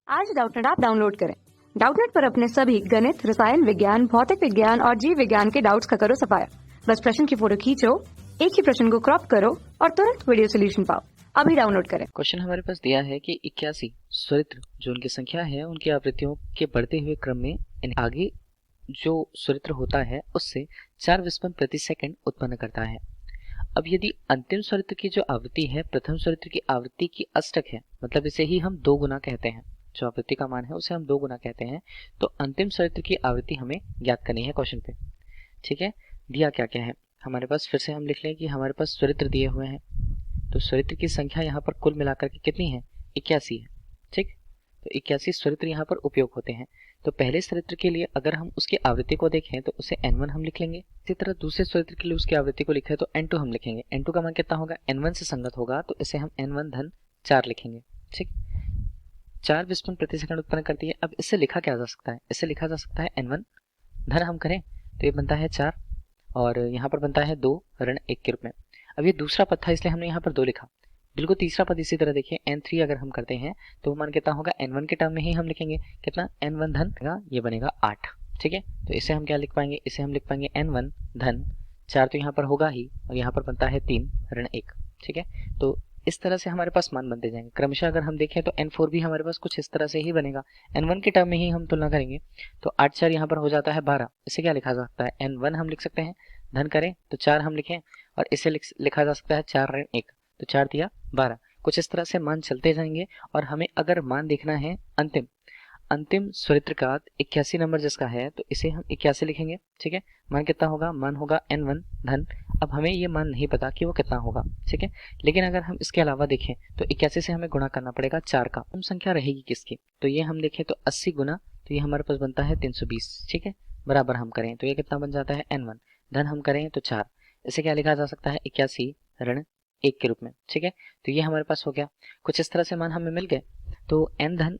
आज Doubtnut app download करें। Doubtnut पर अपने सभी गणित, रसायन विज्ञान, भौतिक विज्ञान और जीव विज्ञान के डाउट्स का करो सफाया। बस प्रश्न की फोटो खींचो, एक ही प्रश्न को क्रॉप करो और तुरंत वीडियो सोल्यूशन पाओ। अभी डाउनलोड करें। क्वेश्चन हमारे पास दिया है कि 81 स्वरित्र जो उनकी संख्या है उनकी आवृत्तियों के बढ़ते हुए क्रम में आगे जो स्वरित्र होता है उससे 4 विस्मय प्रति सेकंड उत्पन्न करता है। अब यदि अंतिम स्वरित्र की जो आवृत्ति है प्रथम स्वरित्र की आवृत्ति की अष्टक है, मतलब इसे ही हम 2 गुना कहते हैं, जो आवृत्ति का मान है उसे हम 2 गुना कहते हैं, तो अंतिम स्वरित्र की आवृत्ति हमें ज्ञात करनी है क्वेश्चन पे। ठीक है, दिया क्या क्या है हमारे पास, फिर से हम लिख लें कि हमारे पास स्वरित्र दिए हुए हैं, तो स्वरित्र की संख्या यहाँ पर कुल मिलाकर के कितनी है, 81 है। ठीक, तो 81 स्वरित्र यहाँ पर उपयोग होते हैं। तो पहले स्वरित्र के लिए अगर हम उसकी आवृत्ति को देखें तो उसे n1 हम लिख लेंगे। इसी तरह दूसरे स्वरित्र के लिए उसकी आवृत्ति को लिखें तो n2 हम लिखेंगे। n2 का मान कितना होगा, n1 से संगत होगा, तो इसे हम n1 धन 4 लिखेंगे। ठीक, 4 विस्मय प्रति सेकंड उत्पन्न करती है। अब इससे लिखा क्या जा सकता है, इससे लिखा जा सकता है n1 धन हम करें तो ये बनता है 4 और यहाँ पर बनता है 2 ऋण 1 के रूप में। अब ये दूसरा पद था इसलिए हमने यहाँ पर 2 लिखा। बिल्कुल तीसरा पद इसी तरह देखिए, n3 अगर हम करते हैं तो वो मान कितना होगा, n1 के टर्म में ही हम लिखेंगे कितना, n1 धन ये बनेगा 8। ठीक है, तो इसे हम क्या लिख पाएंगे, इसे हम लिख पाएंगे n1 धन 4, तो यहाँ पर होगा ही, और यहाँ पर बनता है 3 ऋण 1। ठीक है, तो इस तरह से हमारे पास मान बनते जाएंगे क्रमशः। अगर हम देखें तो n4 भी हमारे पास कुछ इस तरह से ही बनेगा, n1 के टर्म में ही हम तुलना करेंगे, तो 8 4 यहाँ पर हो जाता है 12। इसे क्या लिखा जा सकता है, n1 हम लिख सकते हैं, धन करें तो 4 हम लिखें, और इसे लिखा जा सकता है 4 ऋण 1, तो 4 दिया 12। कुछ इस तरह से मान चलते जाएंगे, और हमें अगर मान देखना है अंतिम स्वरित्र का 81 नंबर जिसका है, तो इसे हम 81 लिखेंगे। ठीक है, मान कितना होगा, मान होगा n1 धन, अब हमें ये मान नहीं पता कि वो कितना होगा। ठीक है, लेकिन अगर हम इसके अलावा देखें तो 81 से हमें गुणा करना पड़ेगा 4 का, कम संख्या रहेगी किसकी, तो ये हम देखें तो 80 गुना, तो ये हमारे पास बनता है 320। ठीक है, बराबर हम करें तो ये कितना बन जाता है, n1 धन हम करें तो 4, इसे क्या लिखा जा सकता है, 81 ऋण 1 के रूप में। ठीक है, तो ये हमारे पास हो गया। कुछ इस तरह से मान हमें मिल गए, तो n1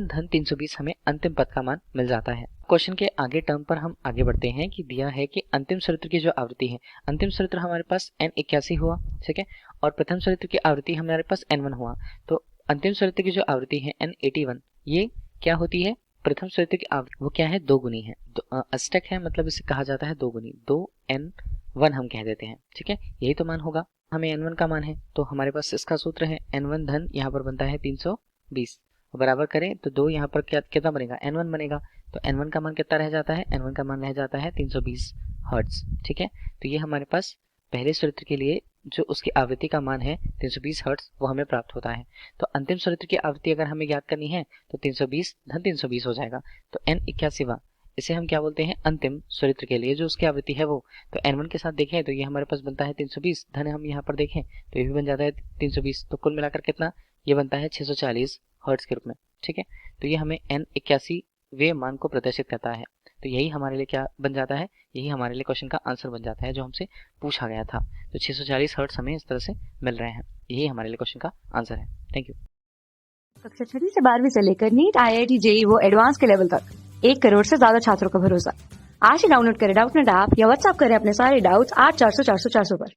धन 320 हमें अंतिम पद का मान मिल जाता है। क्वेश्चन के आगे टर्म पर हम आगे बढ़ते हैं कि दिया है कि अंतिम स्वरित्र की जो आवृत्ति है, अंतिम स्वरित्र हमारे पास n81 हुआ। ठीक है, और प्रथम स्वरित्र की आवृत्ति हमारे पास n1 हुआ, तो अंतिम स्वरित्र की जो आवृत्ति है n81, ये क्या होती है, प्रथम स्वरित्र की आवृत्ति वो क्या है, 2 गुनी है, अष्टक है, मतलब इसे कहा जाता है 2 गुनी, 2n1 हम कह देते हैं। ठीक है, यही तो मान होगा, हमें n1 का मान है, तो हमारे पास इसका सूत्र है n1 धन यहाँ पर बनता है 320, बराबर करें तो 2 यहाँ पर कितना बनेगा, n1 बनेगा, तो n1 का मान कितना रह जाता है, n1 का मान रह जाता है 320 हर्ट्ज। ठीक है, तो ये हमारे पास पहले स्वरित्र के लिए जो उसकी आवृत्ति का मान है 320 हर्ट्ज वो हमें प्राप्त होता है। तो अंतिम स्वरित्र की आवृत्ति अगर हमें ज्ञात करनी है तो 320 धन 320 हो जाएगा, तो n81 इसे हम क्या बोलते हैं, अंतिम स्वरित्र के लिए जो उसकी आवृत्ति है वो। तो n1 के साथ देखें तो ये हमारे पास बनता है 320, धन हम यहाँ पर देखें तो ये भी बन जाता है 320, तो कुल मिलाकर कितना, ये बनता है 640 हर्ट्ज के रूप में। ठीक है, तो ये हमें n81वें मान को प्रदर्शित करता है, तो यही हमारे लिए क्या बन जाता है, यही हमारे लिए क्वेश्चन का आंसर बन जाता है जो हमसे पूछा गया था। तो 640 हर्ट्ज हमें इस तरह से मिल रहे हैं, यही हमारे लिए क्वेश्चन का आंसर है। Thank you. कक्षा 6 से 12वीं से लेकर नीट, IIT, JEE वो एडवांस के लेवल तक 1 करोड़ से ज्यादा छात्रों का भरोसा। आज ही डाउनलोड करें डाउटनेट ऐप या व्हाट्सएप करें अपने सारे डाउट्स 8400 400 400 पर।